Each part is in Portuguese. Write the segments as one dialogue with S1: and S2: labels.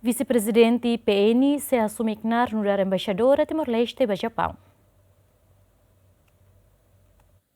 S1: Vise Prezidente PN se asumi knaar nudar embaixadora Timor-Leste e Japaun.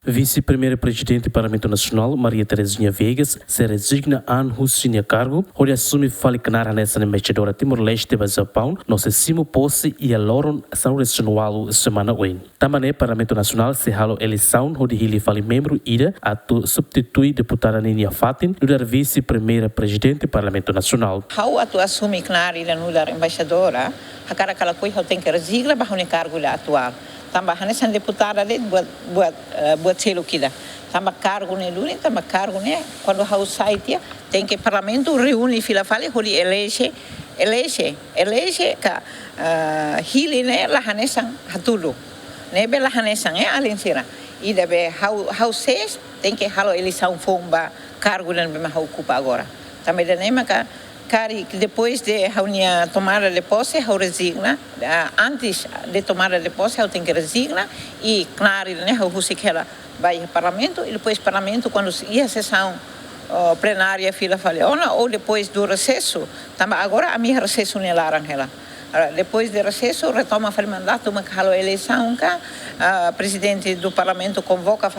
S2: Vise Prezidente Parlamentu Nasional, Maria Terezinha Vegas, se resigna an Husinia cargo, onde assume fale knaar nessa embaixadora Timor-Leste e Japaun, no sessimo posse e a loron são resunualo semana oin. Também Parlamento Nacional se halo eleição, onde ele fale membro ida a tu substitui deputada Ninia Fatin, nudar Vise Prezidente Parlamentu Nasional.
S3: How atu assume knaar ida nudar embaixadora, a cara aquela coisa tem que resigna para o cargo atual. Tambah hanesan deputada ali buat selo kita. Tambah cargo ne luni, tambah cargo ne quando house site tem que parlamento reúne fila fale holi elege ka hili ne la hanesan hatulo. Ne be la hanesan alin sira. Ida be house tem que halo eleição fomba cargo ne be ma ocupa agora. Também da nema ka Cari, depois de a tomada de posse, eu resigna. Antes de tomada de posse, eu tenho que resigna. E, claro, eu vai ao parlamento. E depois, parlamento, quando ia a sessão plenária, fila faleona, ou depois do recesso, agora a minha recesso não é laranja. Depois do recesso, retoma o mandato, mas a eleição, o presidente do parlamento convoca a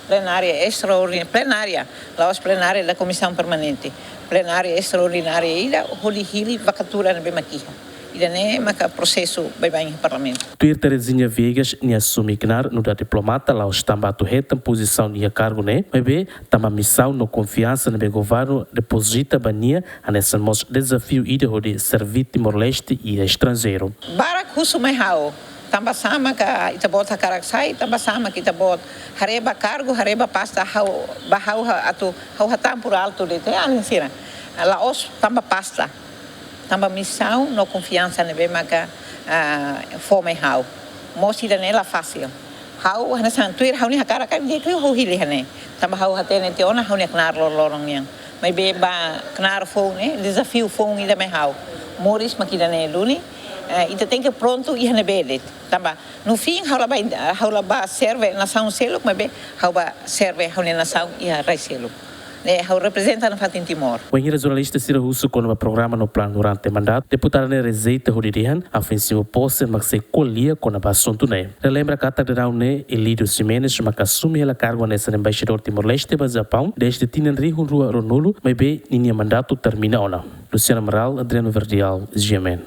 S3: plenária extraordinária, lá plenária da comissão permanente. Plenária extraordinária ida, holi hili vacatura na bemaquia. Ida ne maka processo vai em parlamento.
S2: Tuir Terezinha Vegas ni assumi knaar no da diplomata lá os tamba tu reta posição ni cargo ne, mas be tama missão no confiança no governo deposita bania a nessa mos desafio ida de servir Timor-Leste e estrangeiro.
S3: Barak husumai hao. Tambah sama ka itabot hakaraksai, tambah sama kita bot hareba cargo, hareba pasta bahau atu hau hatam por alto de te alinsira. Laos tambah pasta, tambah missão no confiança nebe maka fome hau. Mosi da nela fácil. Hau hana santuir hau ni hakarakai dia tu hau hili hane. Tambah hau hatene te ona hau ni knaar lorong yang. Mai be ba knaar fome desafio fome ida me hau. Moris makida ne luni. Ita tem que pronto e renebelet. Tamba no fim haula ba serve nação selo, mas be haula serve haula nação e a selo. Haula representa na fatin Timor.
S2: O engenheiro jornalista Cira Russo com o programa no plano durante o mandato, deputada ne receita horidihan ofensivo posse mas se colia com a assunto ne. Relembra que a tarde ne Elidio Ximenes mas assume ela cargo nessa embaixador Timor-Leste e Japaun desde tinan rihun rua Ronolo, mas be ninha mandato termina ona. Luciano Amaral, Adriano Verdial, GMN.